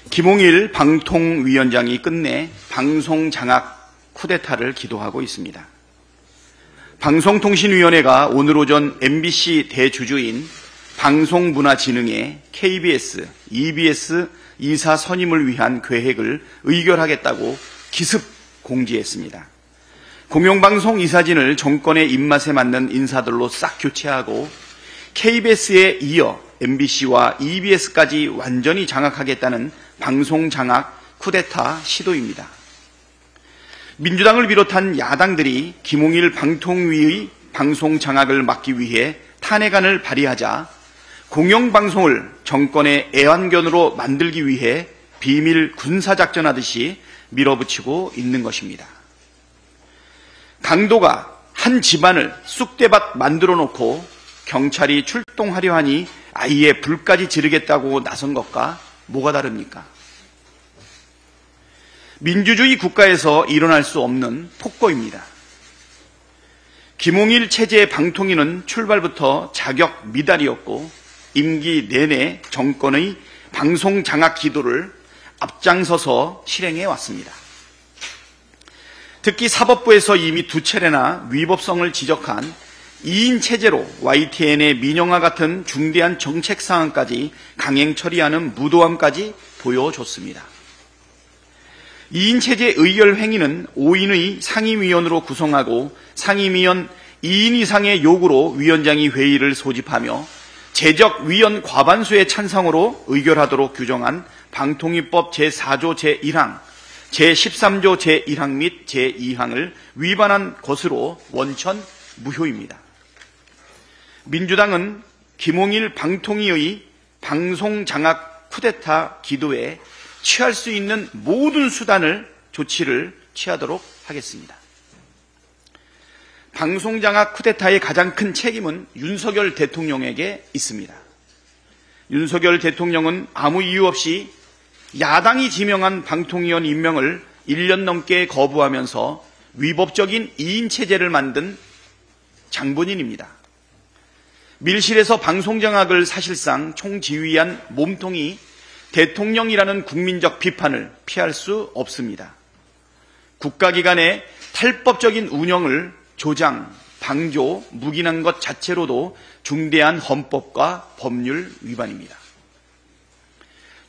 김홍일 방통위원장이 끝내 방송장악 쿠데타를 기도하고 있습니다. 방송통신위원회가 오늘 오전 MBC 대주주인 방송문화진흥회 KBS, EBS 이사 선임을 위한 계획을 의결하겠다고 기습 공지했습니다. 공영방송 이사진을 정권의 입맛에 맞는 인사들로 싹 교체하고 KBS에 이어 MBC와 EBS까지 완전히 장악하겠다는 방송장악 쿠데타 시도입니다. 민주당을 비롯한 야당들이 김홍일 방통위의 방송장악을 막기 위해 탄핵안을 발의하자 공영방송을 정권의 애완견으로 만들기 위해 비밀 군사작전하듯이 밀어붙이고 있는 것입니다. 강도가 한 집안을 쑥대밭 만들어 놓고 경찰이 출동하려 하니 아예 불까지 지르겠다고 나선 것과 뭐가 다릅니까? 민주주의 국가에서 일어날 수 없는 폭거입니다. 김홍일 체제의 방통위는 출발부터 자격 미달이었고 임기 내내 정권의 방송 장악 기도를 앞장서서 실행해 왔습니다. 특히 사법부에서 이미 두 차례나 위법성을 지적한 2인 체제로 YTN의 민영화 같은 중대한 정책 사항까지 강행 처리하는 무도함까지 보여줬습니다. 2인 체제 의결 행위는 5인의 상임위원으로 구성하고 상임위원 2인 이상의 요구로 위원장이 회의를 소집하며 제적위원 과반수의 찬성으로 의결하도록 규정한 방통위법 제4조 제1항, 제13조 제1항 및 제2항을 위반한 것으로 원천 무효입니다. 민주당은 김홍일 방통위의 방송장악 쿠데타 기도에 취할 수 있는 모든 수단을 조치를 취하도록 하겠습니다. 방송장악 쿠데타의 가장 큰 책임은 윤석열 대통령에게 있습니다. 윤석열 대통령은 아무 이유 없이 야당이 지명한 방통위원 임명을 1년 넘게 거부하면서 위법적인 2인 체제를 만든 장본인입니다. 밀실에서 방송장악을 사실상 총지휘한 몸통이 대통령이라는 국민적 비판을 피할 수 없습니다. 국가기관의 탈법적인 운영을 조장, 방조, 묵인한 것 자체로도 중대한 헌법과 법률 위반입니다.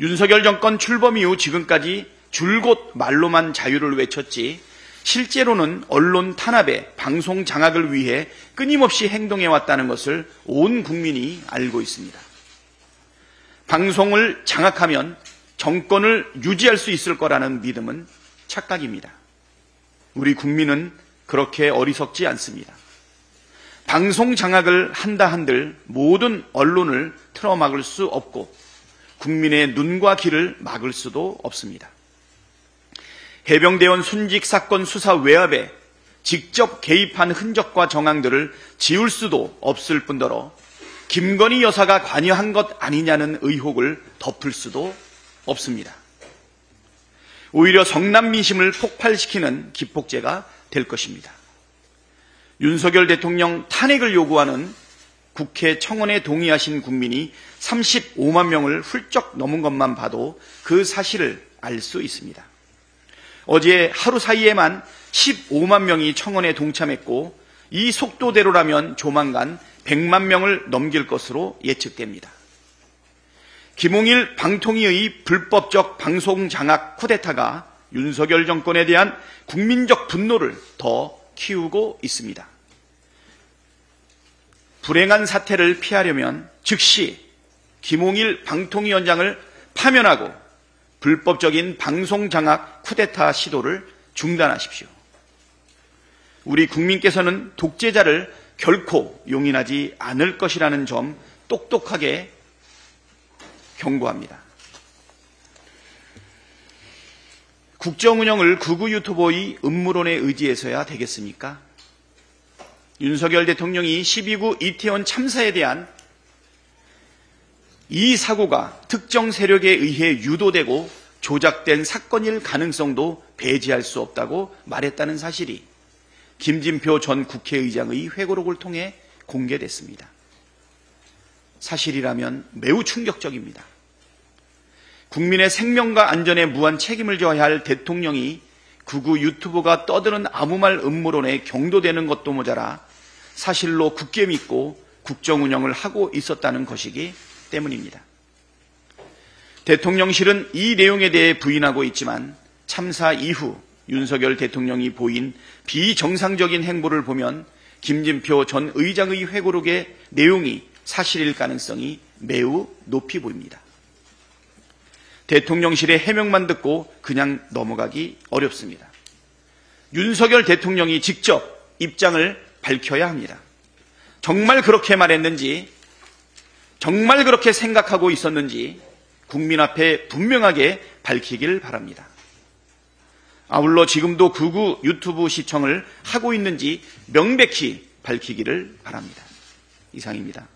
윤석열 정권 출범 이후 지금까지 줄곧 말로만 자유를 외쳤지 실제로는 언론 탄압에 방송 장악을 위해 끊임없이 행동해왔다는 것을 온 국민이 알고 있습니다. 방송을 장악하면 정권을 유지할 수 있을 거라는 믿음은 착각입니다. 우리 국민은 그렇게 어리석지 않습니다. 방송 장악을 한다 한들 모든 언론을 틀어막을 수 없고 국민의 눈과 귀를 막을 수도 없습니다. 해병대원 순직 사건 수사 외압에 직접 개입한 흔적과 정황들을 지울 수도 없을 뿐더러 김건희 여사가 관여한 것 아니냐는 의혹을 덮을 수도 없습니다. 오히려 성남 민심을 폭발시키는 기폭제가 될 것입니다. 윤석열 대통령 탄핵을 요구하는 국회 청원에 동의하신 국민이 35만 명을 훌쩍 넘은 것만 봐도 그 사실을 알 수 있습니다. 어제 하루 사이에만 15만 명이 청원에 동참했고 이 속도대로라면 조만간 100만 명을 넘길 것으로 예측됩니다. 김홍일 방통위의 불법적 방송 장악 쿠데타가 윤석열 정권에 대한 국민적 분노를 더 키우고 있습니다. 불행한 사태를 피하려면 즉시 김홍일 방통위원장을 파면하고 불법적인 방송 장악 쿠데타 시도를 중단하십시오. 우리 국민께서는 독재자를 결코 용인하지 않을 것이라는 점 똑똑하게 경고합니다. 국정 운영을 극우 유튜버의 음모론에 의지해서야 되겠습니까? 윤석열 대통령이 12구 이태원 참사에 대한 이 사고가 특정 세력에 의해 유도되고 조작된 사건일 가능성도 배제할 수 없다고 말했다는 사실이 김진표 전 국회의장의 회고록을 통해 공개됐습니다. 사실이라면 매우 충격적입니다. 국민의 생명과 안전에 무한 책임을 져야 할 대통령이 극우 유튜버가 떠드는 아무 말 음모론에 경도되는 것도 모자라 사실로 굳게 믿고 국정 운영을 하고 있었다는 것이기 때문입니다. 대통령실은 이 내용에 대해 부인하고 있지만 참사 이후 윤석열 대통령이 보인 비정상적인 행보를 보면 김진표 전 의장의 회고록의 내용이 사실일 가능성이 매우 높이 보입니다. 대통령실의 해명만 듣고 그냥 넘어가기 어렵습니다. 윤석열 대통령이 직접 입장을 밝혀야 합니다. 정말 그렇게 말했는지, 정말 그렇게 생각하고 있었는지 국민 앞에 분명하게 밝히길 바랍니다. 아울러 지금도 극우 유튜브 시청을 하고 있는지 명백히 밝히기를 바랍니다. 이상입니다.